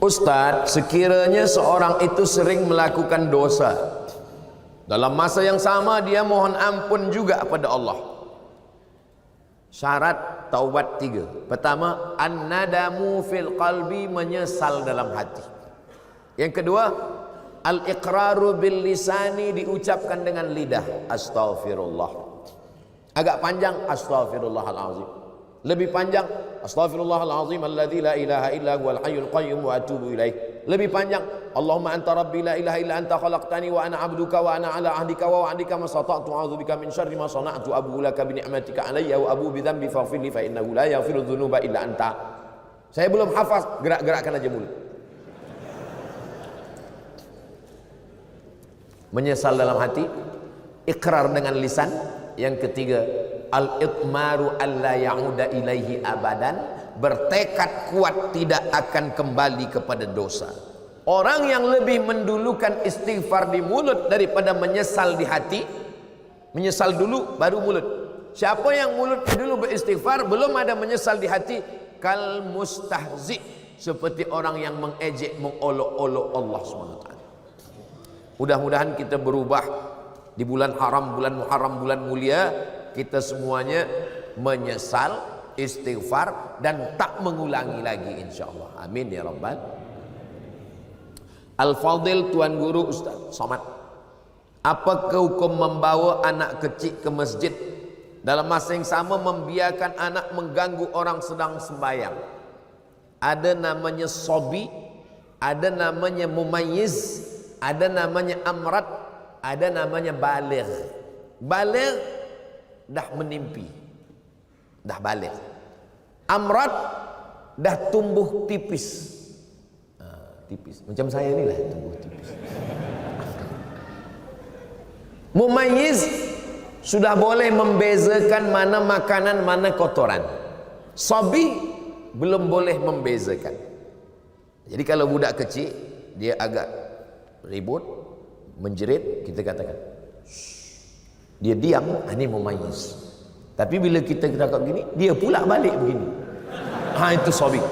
Ustadz, sekiranya seorang itu sering melakukan dosa, dalam masa yang sama dia mohon ampun juga pada Allah. Syarat taubat 3. Pertama, an-nadamu fil qalbi, menyesal dalam hati. Yang kedua, al-iqraru bil lisani, diucapkan dengan lidah, astaghfirullah. Agak panjang, astaghfirullahalazim. Lebih panjang, astaghfirullahalazim alladzi la ilaha illa huwal hayyul qayyum wa atubu ilaih. Lebih panjang, Allahumma anta rabbi la ilaha illa anta khalaqtani wa ana 'abduka wa ana 'ala 'ahdika wa wa'dika ma stata'tu a'udzubika min syarri ma sana'tu abu laka bi ni'matika 'alayya wa abu bi dhanbi faghfir li fa innahu la yaghfiru dzunuba illa anta. Saya belum hafaz, gerak-gerakkan aja mulut. Menyesal dalam hati, ikrar dengan lisan. Yang ketiga, al-itmaru alla ya'uda ilaihi abadan, bertekad kuat tidak akan kembali kepada dosa. Orang yang lebih mendulukan istighfar di mulut daripada menyesal di hati, menyesal dulu baru mulut. Siapa yang mulutnya dulu beristighfar, belum ada menyesal di hati, kal mustahzi, seperti orang yang mengejek, mengolok-olok Allah SWT. Mudah-mudahan kita berubah di bulan haram, bulan Muharram, bulan mulia. Kita semuanya menyesal, istighfar, dan tak mengulangi lagi insyaallah. Amin ya rabbal. Al-Fadil, Tuan Guru Ustaz Somad, apakah hukum membawa anak kecil ke masjid dalam masa yang sama membiarkan anak mengganggu orang sedang sembahyang? Ada namanya sobi, ada namanya mumayyiz, ada namanya amrat, ada namanya baligh. Baligh dah menimpi, dah balik. Amrat dah tumbuh tipis, tipis macam saya ni lah, tumbuh tipis. Mumayyiz sudah boleh membezakan mana makanan, mana kotoran. Sabi belum boleh membezakan. Jadi kalau budak kecil dia agak ribut, menjerit, kita katakan dia diam, ini mumayyiz. Tapi bila kita cakap begini, dia pula balik begini, itu sabi.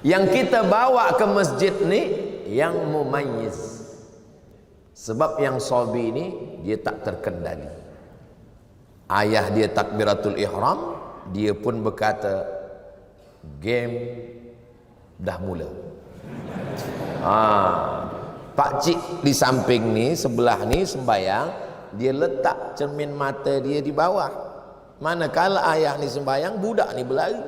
Yang kita bawa ke masjid ni yang mumayyiz. Sebab yang sabi ni dia tak terkendali. Ayah dia takbiratul ihram, dia pun berkata game dah mula. Pak cik di samping ni, sebelah ni sembayang, dia letak cermin mata dia di bawah. Manakala ayah ni sembayang, budak ni berlari.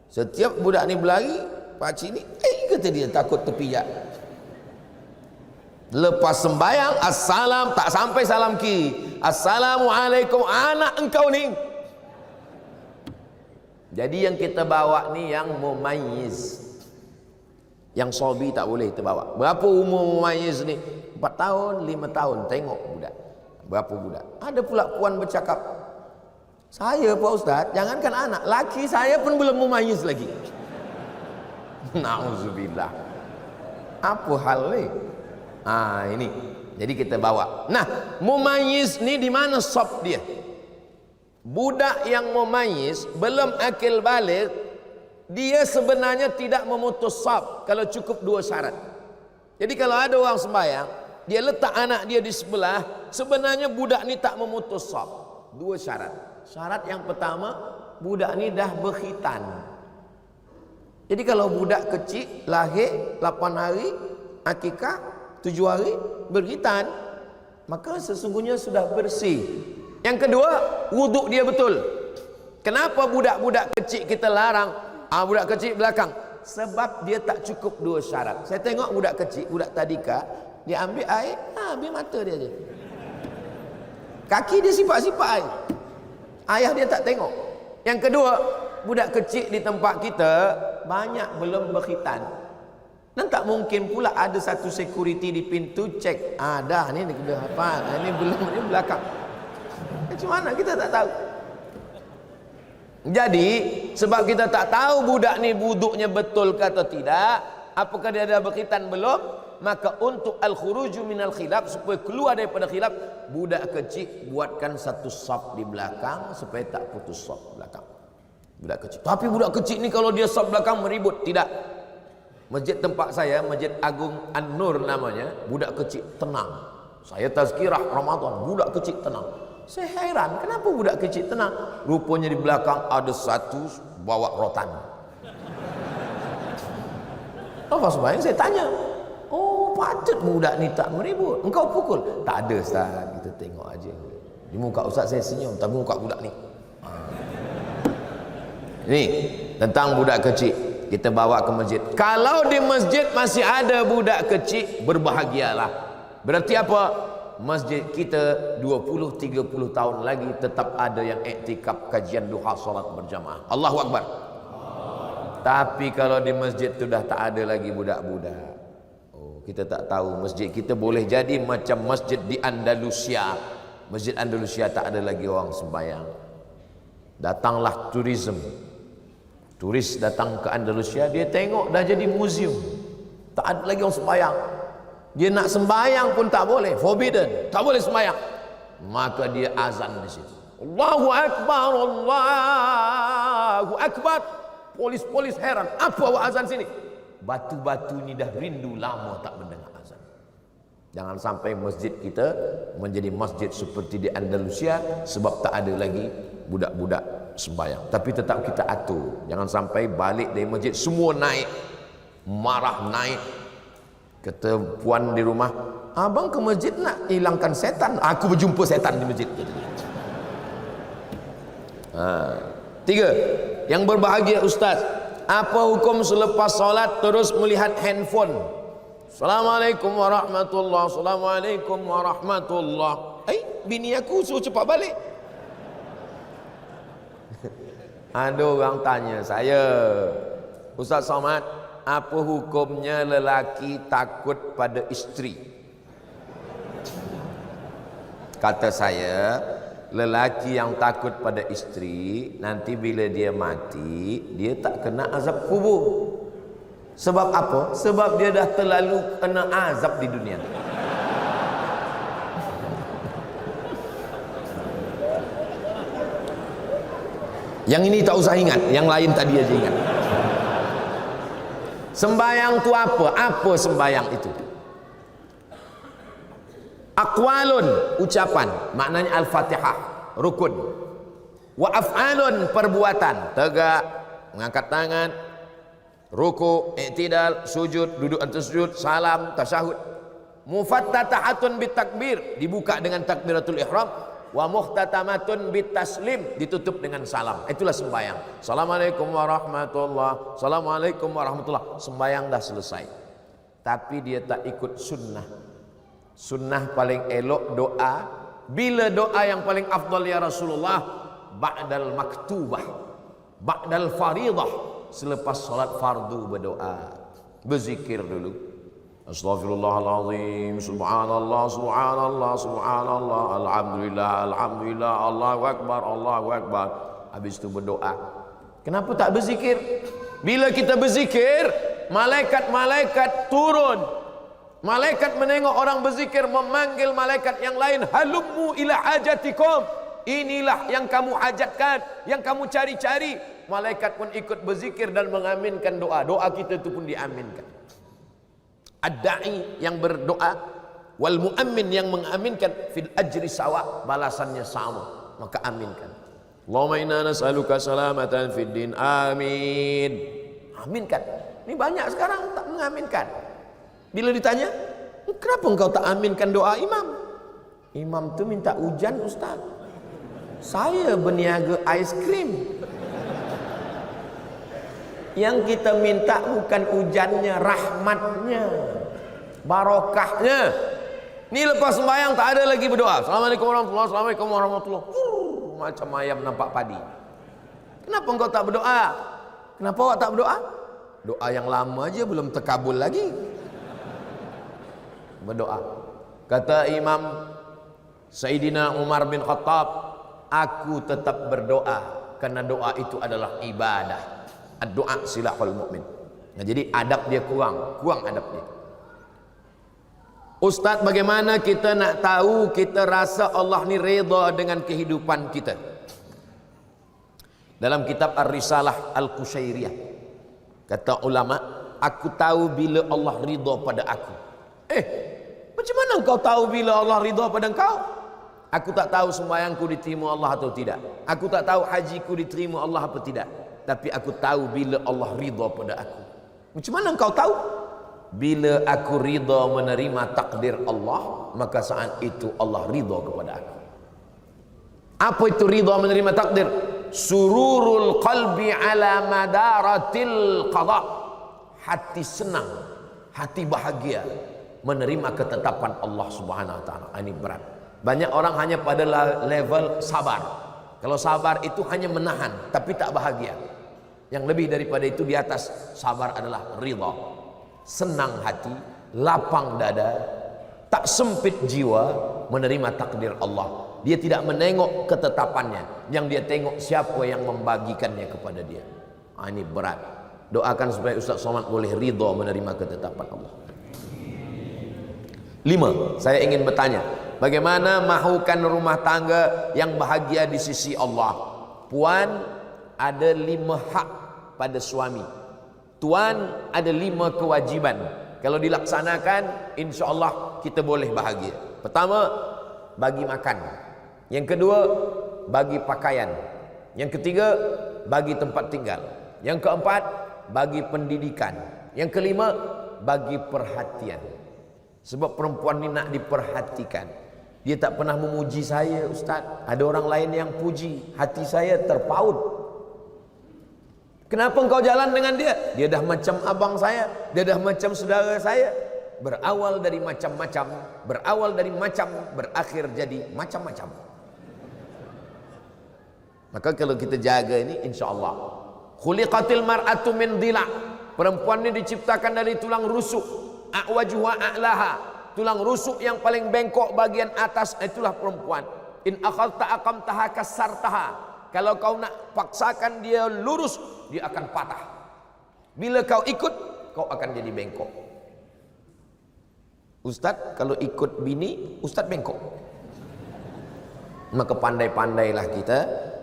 Setiap budak ni berlari, pak cik ni kata dia takut terpijak. Lepas sembayang, assalam, tak sampai salam kiri, assalamualaikum, anak engkau ni. Jadi yang kita bawa ni yang mumayyiz. Yang sobi tak boleh terbawa. Berapa umur mumayyiz ni? 4 tahun, 5 tahun. Tengok budak. Berapa budak? Ada pula puan bercakap, saya Pak Ustaz, jangankan anak, laki saya pun belum mumayyiz lagi. Na'udzubillah. Apa hal ni? Ini. Jadi kita bawa. Nah, mumayyiz ni di mana sop dia? Budak yang mumayyiz belum akil balik, dia sebenarnya tidak memutus saf kalau cukup 2 syarat. Jadi kalau ada orang sembahyang, dia letak anak dia di sebelah, sebenarnya budak ni tak memutus saf. 2 syarat. Syarat yang pertama, budak ni dah berkhitan. Jadi kalau budak kecil lahir 8 hari, akikah 7 hari, berkhitan, maka sesungguhnya sudah bersih. Yang kedua, wuduk dia betul. Kenapa budak-budak kecil kita larang? Budak kecil belakang, sebab dia tak cukup 2 syarat. Saya tengok budak kecil, budak tadika, dia ambil air, ambil mata dia je, kaki dia sipak-sipak air, ayah dia tak tengok. Yang kedua, budak kecil di tempat kita banyak belum berkhitan, dan tak mungkin pula ada satu security di pintu cek, dah ni kena hafal, ini belum, ini belakang. Macam mana kita tak tahu? Jadi sebab kita tak tahu budak ni wuduknya betul ke atau tidak, apakah dia ada berkhitan belum, maka untuk al-khuruju minal khilaf, supaya keluar daripada khilaf, budak kecil buatkan satu saf di belakang supaya tak putus saf belakang. Budak kecil. Tapi budak kecil ni kalau dia saf belakang meribut, tidak. Masjid tempat saya, Masjid Agung An-Nur namanya, budak kecil tenang. Saya tazkirah Ramadan, budak kecil tenang. Saya heran, kenapa budak kecil tenang? Rupanya di belakang ada satu bawa rotan. Apa sembahyang? Saya tanya. Oh, patut budak ni tak meribut. Engkau pukul? Tak ada Ustaz, kita tengok aja. Di muka Ustaz saya senyum, tapi muka budak ni. Ini tentang budak kecil. Kita bawa ke masjid. Kalau di masjid masih ada budak kecil, berbahagialah. Berarti apa? Masjid kita 20-30 tahun lagi tetap ada yang iktikaf kajian duha salat berjamaah. Allahu Akbar. Tapi kalau di masjid sudah tak ada lagi budak-budak, oh, kita tak tahu masjid kita boleh jadi macam masjid di Andalusia. Masjid Andalusia tak ada lagi orang sembahyang. Datanglah turisme. Turis datang ke Andalusia, dia tengok dah jadi museum. Tak ada lagi orang sembahyang. Dia nak sembahyang pun tak boleh, forbidden. Tak boleh sembahyang. Maka dia azan di situ. Allahu Akbar, Allahu Akbar. Polis-polis heran, apa awak azan sini? Batu-batu ni dah rindu lama tak mendengar azan. Jangan sampai masjid kita menjadi masjid seperti di Andalusia, sebab tak ada lagi budak-budak sembahyang. Tapi tetap kita atur, jangan sampai balik dari masjid semua naik, marah naik. Kata puan di rumah, abang ke masjid nak hilangkan setan? Aku berjumpa setan di masjid. Tiga, yang berbahagia Ustaz, apa hukum selepas solat terus melihat handphone? Assalamualaikum warahmatullahi wabarakatuh. Assalamualaikum warahmatullahi wabarakatuh. Bini aku suruh cepat balik. Ada orang tanya saya, Ustaz Somad, apa hukumnya lelaki takut pada isteri? Kata saya, lelaki yang takut pada isteri, nanti bila dia mati, dia tak kena azab kubur. Sebab apa? Sebab dia dah terlalu kena azab di dunia. Yang ini tak usah ingat, yang lain tadi aja ingat. Sembayang tu apa? Apa sembayang itu? Aqwalun, ucapan, maknanya Al-Fatihah, rukun. Wa af'alun, perbuatan, tegak, mengangkat tangan, ruku, i'tidal, sujud, duduk antara sujud, salam, tasyahud. Mufattatahatun bitakbir, dibuka dengan takbiratul ihram. Wa muhtatamatun bitaslim, ditutup dengan salam. Itulah sembayang. Assalamualaikum warahmatullahi, Assalamualaikum warahmatullahi. Sembayang dah selesai. Tapi dia tak ikut sunnah. Sunnah paling elok doa. Bila doa yang paling afdal ya Rasulullah? Ba'dal maktubah, ba'dal faridah, selepas solat fardu berdoa, berzikir dulu. Astaghfirullahaladzim, subhanallah, subhanallah, subhanallah, alhamdulillah, alhamdulillah, Allahu Akbar, Allahu Akbar. Habis itu berdoa. Kenapa tak berzikir? Bila kita berzikir, malaikat-malaikat turun. Malaikat menengok orang berzikir, memanggil malaikat yang lain, halummu ila hajatikum. Inilah yang kamu hajatkan, yang kamu cari-cari. Malaikat pun ikut berzikir dan mengaminkan doa. Doa kita itu pun diaminkan. Ad-da'i yang berdoa, wal mu'ammin yang mengaminkan, fil ajri sawa, balasannya sama, maka aminkan. Allahumma inna nas'aluka salamatan fid din, amin. Aminkan. Ini banyak sekarang tak mengaminkan. Bila ditanya, kenapa engkau tak aminkan doa imam? Imam tu minta hujan Ustaz. Saya berniaga ais krim. Yang kita minta bukan hujannya, rahmatnya, barokahnya. Ini lepas sembahyang tak ada lagi berdoa. Assalamualaikum warahmatullahi wabarakatuh. Assalamualaikum warahmatullahi wabarakatuh. Macam ayam nampak padi. Kenapa engkau tak berdoa? Kenapa awak tak berdoa? Doa yang lama aja belum terkabul lagi. Berdoa. Kata Imam Sayyidina Umar bin Khattab, aku tetap berdoa karena doa itu adalah ibadah. Doa silahul mukmin. Nah, jadi adab dia kurang adab dia. Ustaz, bagaimana kita nak tahu kita rasa Allah ni redha dengan kehidupan kita? Dalam kitab Ar-Risalah Al-Qushairiyah, kata ulama, aku tahu bila Allah ridha pada aku. Macam mana engkau tahu bila Allah ridha pada engkau? Aku tak tahu sembahyangku diterima Allah atau tidak. Aku tak tahu hajiku diterima Allah atau tidak. Tapi aku tahu bila Allah ridha pada aku. Macam mana engkau tahu? Bila aku ridha menerima takdir Allah, maka saat itu Allah ridha kepada aku. Apa itu ridha menerima takdir? Sururul qalbi ala madaratil qada. Hati senang, hati bahagia menerima ketetapan Allah Subhanahu wa taala. Ini berat. Banyak orang hanya pada level sabar. Kalau sabar itu hanya menahan tapi tak bahagia. Yang lebih daripada itu di atas sabar adalah ridha. Senang hati, lapang dada, tak sempit jiwa menerima takdir Allah. Dia tidak menengok ketetapannya, yang dia tengok siapa yang membagikannya kepada dia. Ini berat. Doakan supaya Ustaz Somad boleh ridha menerima ketetapan Allah. 5. Saya ingin bertanya, bagaimana mahukan rumah tangga yang bahagia di sisi Allah? Puan, ada 5 hak pada suami. Tuan, ada 5 kewajiban. Kalau dilaksanakan, insya Allah kita boleh bahagia. Pertama, bagi makan. Yang kedua, bagi pakaian. Yang ketiga, bagi tempat tinggal. Yang keempat, bagi pendidikan. Yang kelima, bagi perhatian. Sebab perempuan ni nak diperhatikan. Dia tak pernah memuji saya, Ustaz. Ada orang lain yang puji, hati saya terpaut. Kenapa engkau jalan dengan dia? Dia dah macam abang saya, dia dah macam saudara saya. Berawal dari macam-macam, berawal dari macam, berakhir jadi macam-macam. Maka kalau kita jaga ini, insya Allah. Khuliqatil mar'atu min dhila'. Perempuan ini diciptakan dari tulang rusuk. A'wajuha a'laha. Tulang rusuk yang paling bengkok bagian atas, itulah perempuan. In akhadta aqamtaha kasartaha. Kalau kau nak paksakan dia lurus, dia akan patah. Bila kau ikut, kau akan jadi bengkok. Ustaz, kalau ikut bini, Ustaz bengkok. Maka pandai-pandailah kita.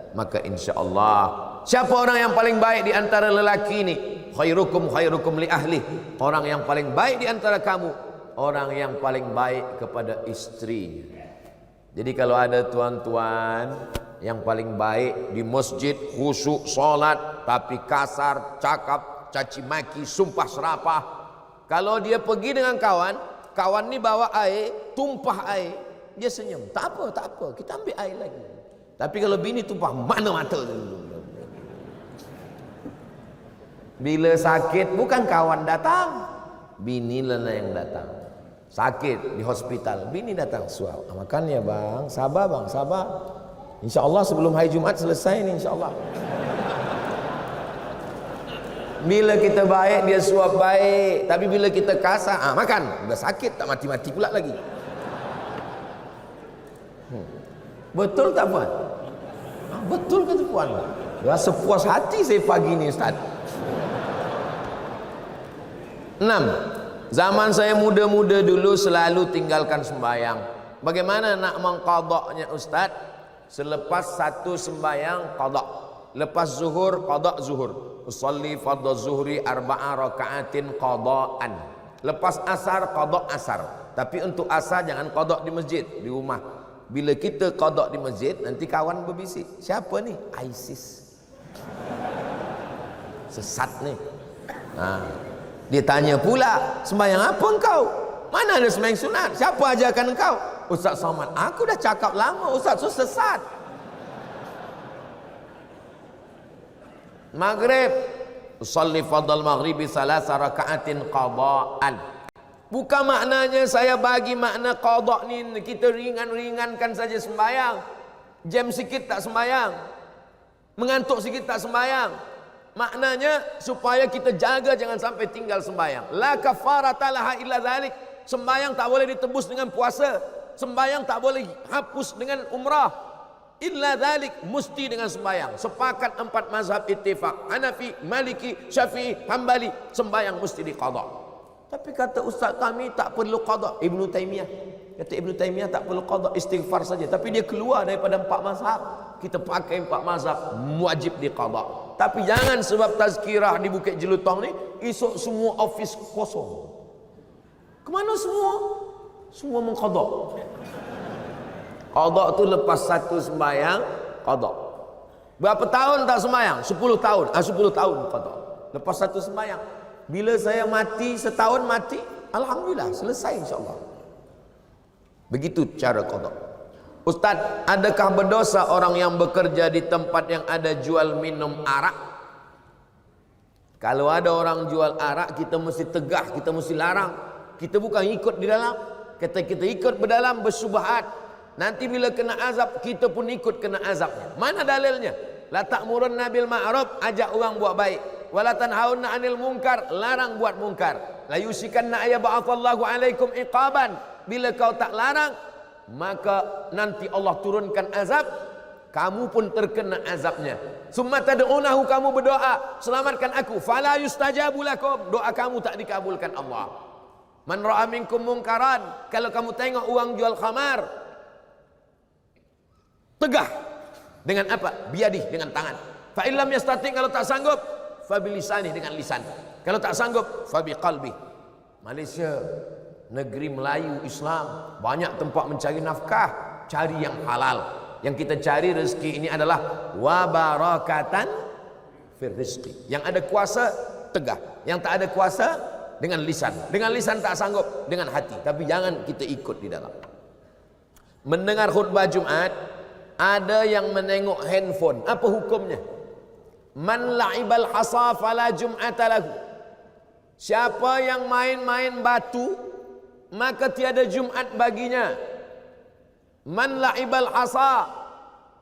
Maka insya Allah, siapa orang yang paling baik di antara lelaki ini? Khairukum khairukum li ahli. Orang yang paling baik di antara kamu, orang yang paling baik kepada istrinya. Jadi kalau ada tuan-tuan yang paling baik di masjid, khusyuk solat, tapi kasar, cakap, caci maki, sumpah serapah. Kalau dia pergi dengan kawan, kawan ni bawa air, tumpah air, dia senyum. Tak apa, tak apa, kita ambil air lagi. Tapi kalau bini tumpah, mana mata? Bila sakit, bukan kawan datang, bini lah yang datang. Sakit di hospital, bini datang, suap. Makan ya bang, sabar bang, sabar. InsyaAllah sebelum hari Jumaat selesai ni, insyaAllah. Bila kita baik, dia suap baik. Tapi bila kita kasar, makan. Dah sakit, tak mati-mati pula lagi. Betul tak puan? Betul kata puan. Rasa puas hati saya pagi ni, Ustaz. 6. Zaman saya muda-muda dulu selalu tinggalkan sembahyang. Bagaimana nak mengqadaknya, Ustaz? Selepas satu sembahyang qadak. Lepas zuhur qadak zuhur. Usalli fardhu zuhri 4 rakaatin qadaan. Lepas asar qadak asar. Tapi untuk asar jangan qadak di masjid, di rumah. Bila kita qadak di masjid, nanti kawan berbisik, siapa ni? ISIS. Sesat ni. Dia tanya pula, sembahyang apa engkau? Mana ada sembahyang sunat? Siapa ajarkan engkau? Ustaz Somad. Aku dah cakap lama, Ustaz tu sesat. Maghrib, usalli fardal maghribi 3 rakaatin qadaan. Bukan maknanya saya bagi makna qada ni kita ringan-ringankan saja sembahyang. Jam sikit tak sembahyang, mengantuk sikit tak sembahyang. Maknanya supaya kita jaga jangan sampai tinggal sembahyang. La kafarata laha illa dzalik. Sembahyang tak boleh ditebus dengan puasa. Sembahyang tak boleh hapus dengan umrah. Illa dzalik, mesti dengan sembahyang. Sepakat 4 mazhab ittifaq. Hanafi, Maliki, Syafi'i, Hambali, sembahyang mesti diqada. Tapi kata ustaz kami tak perlu qada. Ibnu Taimiyah kata, Ibnu Taimiyah tak perlu qada, istighfar saja. Tapi dia keluar daripada 4 mazhab. Kita pakai 4 mazhab, wajib diqada. Tapi jangan sebab tazkirah di Bukit Jelutong ni esok semua office kosong. Kemana semua? Semua mengqadha. Qadha tu lepas satu sembahyang qadha. Berapa tahun tak sembahyang? 10 tahun. 10 tahun qadha. Lepas satu sembahyang. Bila saya mati setahun mati, alhamdulillah selesai insya-Allah. Begitu cara qadha. Ustaz, adakah berdosa orang yang bekerja di tempat yang ada jual minum arak? Kalau ada orang jual arak, kita mesti tegah, kita mesti larang. Kita bukan ikut di dalam. Kata kita ikut berdalam bersyubhat. Nanti bila kena azab, kita pun ikut kena azabnya. Mana dalilnya? La ta'murunna bil ma'ruf, ajak orang buat baik. Wala tanhauna 'anil munkar, larang buat munkar. La yusikanna ayyab'atsallahu 'alaikum iqaban. Bila kau tak larang, maka nanti Allah turunkan azab, kamu pun terkena azabnya. Summa tad'unahu, kamu berdoa, selamatkan aku, fala yustajabu lakum, doa kamu tak dikabulkan Allah. Man ra'a minkum munkaran, kalau kamu tengok orang jual khamar, tegah dengan apa? Biadih, dengan tangan. Fa illam yastati, kalau tak sanggup, fa bilisani, dengan lisan. Kalau tak sanggup, fa biqalbi. Malaysia negeri Melayu Islam, banyak tempat mencari nafkah, cari yang halal. Yang kita cari rezeki ini adalah wabarakatan fir rizqi. Yang ada kuasa tegah, yang tak ada kuasa dengan lisan. Dengan lisan tak sanggup, dengan hati. Tapi jangan kita ikut di dalam. Mendengar khutbah Jumat, ada yang menengok handphone. Apa hukumnya? Man la'ibal hasa fala jum'ata lahu. Siapa yang main-main batu, maka tiada Jumat baginya. Man la'ibal hasa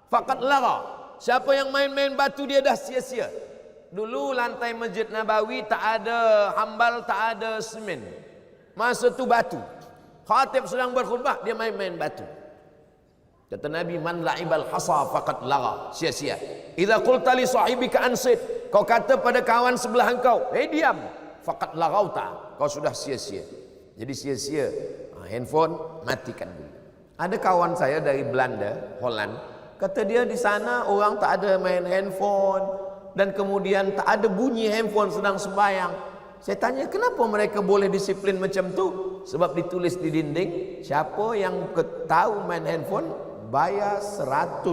faqad lagha. Siapa yang main-main batu, dia dah sia-sia. Dulu lantai Masjid Nabawi tak ada hambal, tak ada semen. Masa tu batu. Khatib sedang berkhutbah, dia main-main batu. Kata Nabi, man la'ibal hasa faqad lagha, sia-sia. Idza qulta li sahibika ansit, kau kata pada kawan sebelah engkau, diam, faqad laghauta, kau sudah sia-sia. Jadi sia-sia. Handphone matikan dulu. Ada kawan saya dari Belanda, Holland, kata dia di sana orang tak ada main handphone, dan kemudian tak ada bunyi handphone sedang sembahyang. Saya tanya, kenapa mereka boleh disiplin macam tu? Sebab ditulis di dinding, siapa yang tahu main handphone bayar 100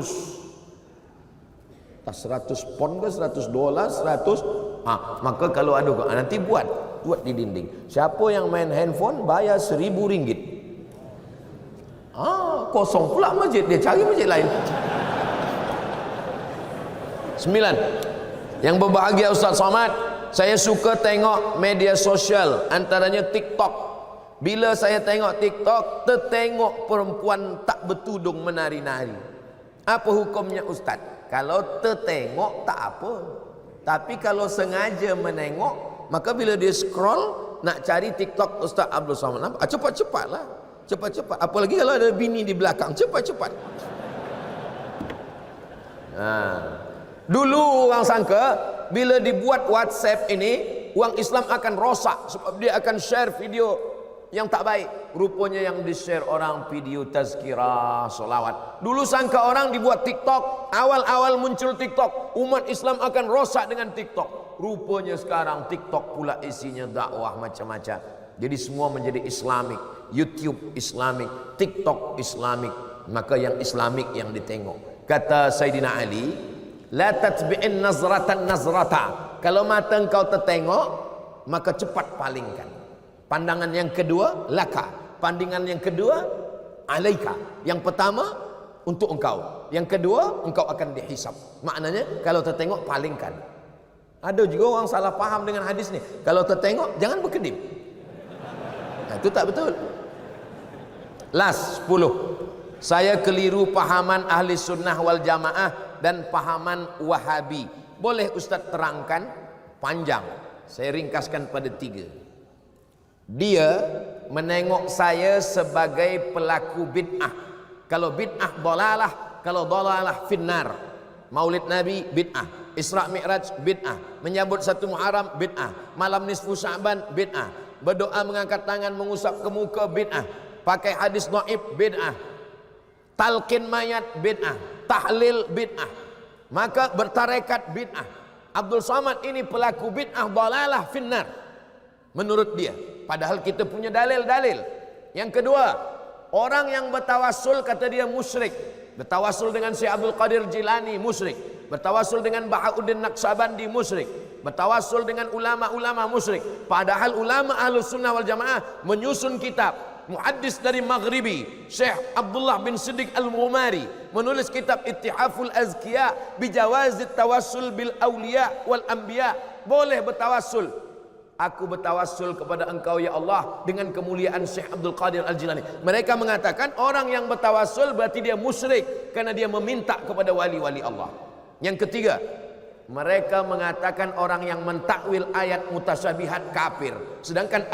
pon ke 100 dolar 100. Maka kalau ada nanti buat di dinding, siapa yang main handphone bayar 1.000 ringgit. Kosong pula masjid, dia cari masjid lain. 9. Yang berbahagia Ustaz Somad, saya suka tengok media sosial, antaranya TikTok. Bila saya tengok TikTok, tertengok perempuan tak bertudung menari-nari. Apa hukumnya Ustaz? Kalau tertengok tak apa, tapi kalau sengaja menengok, maka bila dia scroll nak cari TikTok Ustaz Abdul Somad, cepat-cepatlah, cepat-cepat. Apalagi kalau ada bini di belakang, cepat-cepat. Dulu orang sangka bila dibuat WhatsApp ini, orang Islam akan rosak sebab dia akan share video yang tak baik. Rupanya yang di-share orang video tazkirah, solawat. Dulu sangka orang dibuat TikTok, awal-awal muncul TikTok, umat Islam akan rosak dengan TikTok. Rupanya sekarang TikTok pula isinya dakwah macam-macam. Jadi semua menjadi Islamik. YouTube Islamik, TikTok Islamik. Maka yang Islamik yang ditengok. Kata Sayyidina Ali, la tatbi'in nazratan nazrata. Kalau mata engkau tertengok, maka cepat palingkan. Pandangan yang kedua, laka. Pandangan yang kedua, alaika. Yang pertama, untuk engkau. Yang kedua, engkau akan dihisab. Maknanya, kalau tertengok, palingkan. Ada juga orang salah faham dengan hadis ni. Kalau tertengok, jangan berkedip. Itu tak betul. Last 10. Saya keliru pahaman ahli sunnah wal jamaah dan pahaman wahabi. Boleh Ustaz terangkan? Panjang. Saya ringkaskan pada 3. Dia menengok saya sebagai pelaku bid'ah. Kalau bid'ah dalalah, kalau dalalah finnar. Maulid Nabi bid'ah, Isra Mi'raj bid'ah, menyambut 1 Muharram bid'ah, malam nisfu Sya'ban bid'ah, berdoa mengangkat tangan mengusap ke muka bid'ah, pakai hadis dhaif bid'ah, talqin mayat bid'ah, tahlil bid'ah, maka bertarekat bid'ah. Abdul Somad ini pelaku bid'ah dhalalah finnar menurut dia, padahal kita punya dalil-dalil. Yang kedua, orang yang bertawassul kata dia musyrik. Bertawassul dengan Syekh Abdul Qadir Jilani musyrik, bertawassul dengan Bahauddin Naqsabandi musyrik, bertawassul dengan ulama-ulama musyrik. Padahal ulama Ahlus Sunnah wal Jamaah menyusun kitab. Muhaddis dari Maghribi Syekh Abdullah bin Siddiq Al-Ghumari menulis kitab Ittihaful Azkiya bijawazit tawassul bil awliya wal anbiya. Boleh bertawassul. Aku bertawassul kepada engkau ya Allah dengan kemuliaan Syekh Abdul Qadir Al-Jilani. Mereka mengatakan orang yang bertawassul berarti dia musyrik karena dia meminta kepada wali-wali Allah. Yang ketiga, mereka mengatakan orang yang mentakwil ayat mutasyabihat kafir. Sedangkan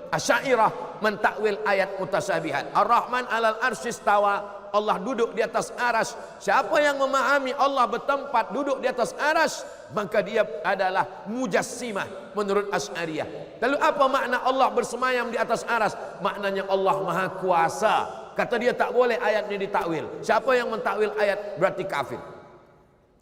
Asy'ariyah mentakwil ayat mutasyabihat. Ar-Rahman 'alal arsy istawa. Allah duduk di atas aras. Siapa yang memahami Allah bertempat duduk di atas aras, maka dia adalah mujassimah menurut Asy'ariyah. Lalu apa makna Allah bersemayam di atas aras? Maknanya Allah Maha Kuasa. Kata dia tak boleh ayat ini ditakwil. Siapa yang mentakwil ayat berarti kafir.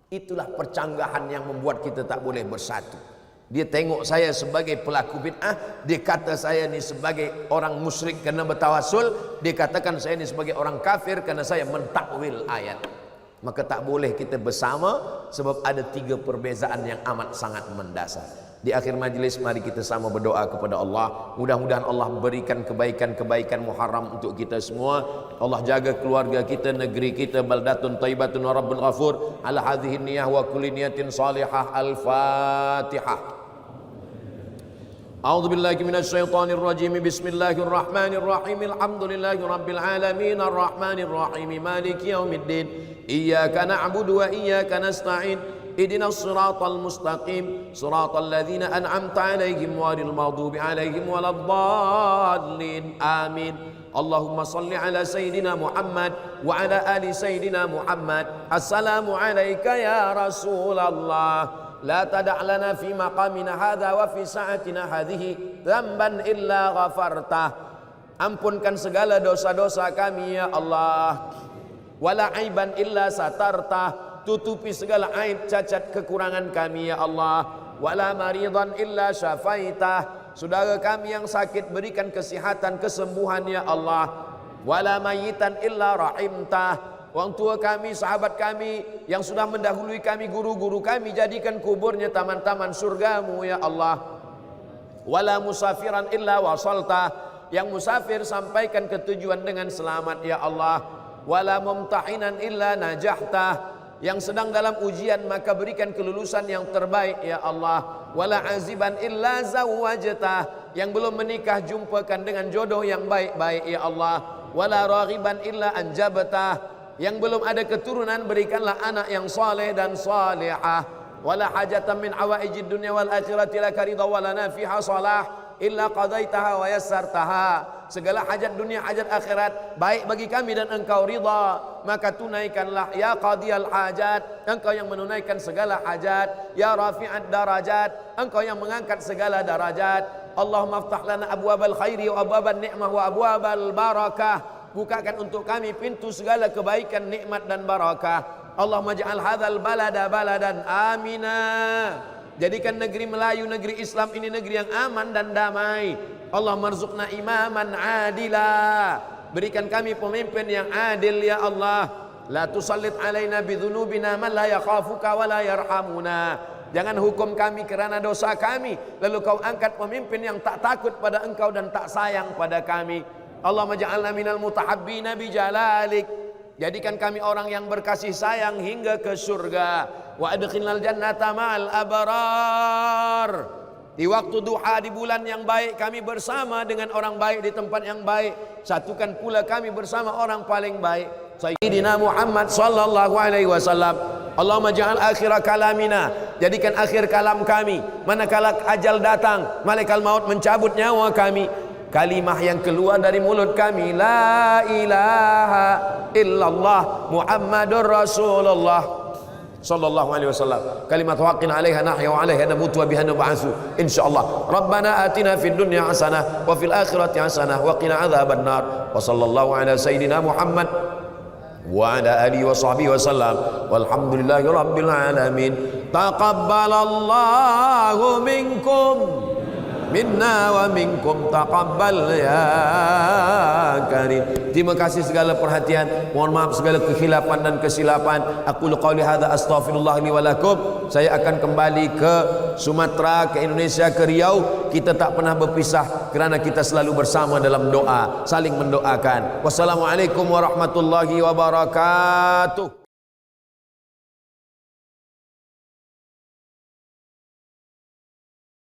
Itulah percanggahan yang membuat kita tak boleh bersatu. Dia tengok saya sebagai pelaku bid'ah, dia kata saya ni sebagai orang musyrik kerana bertawassul, dia katakan saya ni sebagai orang kafir kerana saya mentakwil ayat. Maka tak boleh kita bersama sebab ada 3 perbezaan yang amat sangat mendasar. Di akhir majlis mari kita sama berdoa kepada Allah. Mudah-mudahan Allah berikan kebaikan-kebaikan muharram untuk kita semua. Allah jaga keluarga kita, negeri kita, baldatun thayyibatun wa rabbun ghafur. Ala hadhihi niyah wa kulli niyatin salihah. Al-Fatihah. A'udzu billahi minasy syaithanir rajim. Bismillahirrahmanirrahim. Alhamdulillahi rabbil alamin arrahmanir rahim maliki yaumiddin. Iyyaka na'budu wa iyyaka nasta'in. Ihdinas siratal mustaqim. Siratal ladzina an'amta 'alaihim ghairil maghdubi 'alaihim waladdallin. Amin. Allahumma salli ala sayyidina Muhammad wa ala ali sayyidina Muhammad. Assalamu alayka ya Rasulullah. لا تدع لنا في مقامنا هذا وفي ساعتنا هذه ذنبا إلا غفرته. Ampunkan segala dosa-dosa kami ya Allah. Wala aiban illa satartah. Tutupi segala aib cacat kekurangan kami ya Allah. Wala maridan illa syafaitah. Saudara kami yang sakit berikan kesihatan, kesembuhan ya Allah. Wala mayitan illa rahimtah. Orang tua kami, sahabat kami yang sudah mendahului kami, guru-guru kami, jadikan kuburnya taman-taman surgamu ya Allah. Wala musafiran illa wasalta. Yang musafir sampaikan ke tujuan dengan selamat ya Allah. Wala mumtahinan illa najahta. Yang sedang dalam ujian maka berikan kelulusan yang terbaik ya Allah. Wala aziban illa zawwajta. Yang belum menikah jumpakan dengan jodoh yang baik-baik ya Allah. Wala raghiban illa anjabta. Yang belum ada keturunan berikanlah anak yang saleh dan salihah. Wala hajatan min hawaijid dunya wal akhirati laka ridha wa lana fiha salah illa qadaitaha wa yassartaha. Segala hajat dunia, hajat akhirat baik bagi kami dan engkau ridha, maka tunaikanlah ya qadiyal hajat. Engkau yang menunaikan segala hajat. Ya rafi'ad darajat. Engkau yang mengangkat segala darajat. Allahumma aftah lana abwabal khairi wa abwaban ni'mah wa abwabal barakah. Bukakan untuk kami pintu segala kebaikan, nikmat dan barakah. Allahumma ja'al hadzal balada baladan amina. Jadikan negeri Melayu, negeri Islam ini negeri yang aman dan damai. Allah marzuqna imaman adila. Berikan kami pemimpin yang adil ya Allah. La tusallit alaina bidzunubina man la yakhafuka wa la yarhamuna. Jangan hukum kami kerana dosa kami, lalu kau angkat pemimpin yang tak takut pada engkau dan tak sayang pada kami. Allahumma ja'alna minal mutahabbina bijalalik. Jadikan kami orang yang berkasih sayang hingga ke surga. Wa adkhilnal jannata ma'al abrar. Di waktu duha di bulan yang baik kami bersama dengan orang baik di tempat yang baik. Satukan pula kami bersama orang paling baik. Sayyidina Muhammad sallallahu alaihi wasallam. Allahumma ja'al akhir kalamina. Jadikan akhir kalam kami manakala ajal datang, malaikat maut mencabut nyawa kami, kalimah yang keluar dari mulut kami la ilaha illallah Muhammadur Rasulullah sallallahu alaihi wasallam. Kalimat haqqin 'alaiha nahya wa 'alaiha namutu wa biha nub'atsu insyaallah. Rabbana atina fid dunya hasanah wa fil akhirati hasanah wa qina adzabannar. Wa sallallahu ala sayidina Muhammad wa ala alihi wa sahbihi wasallam. Walhamdulillahi rabbil alamin. Taqabbalallahu minkum minna wa minkum taqabbal ya karim. Terima kasih segala perhatian. Mohon maaf segala kekhilafan dan kesilapan. Aku qauli hadza astaghfirullah li wa lakum. Saya akan kembali ke Sumatera, ke Indonesia, ke Riau. Kita tak pernah berpisah kerana kita selalu bersama dalam doa, saling mendoakan. Wassalamualaikum warahmatullahi wabarakatuh.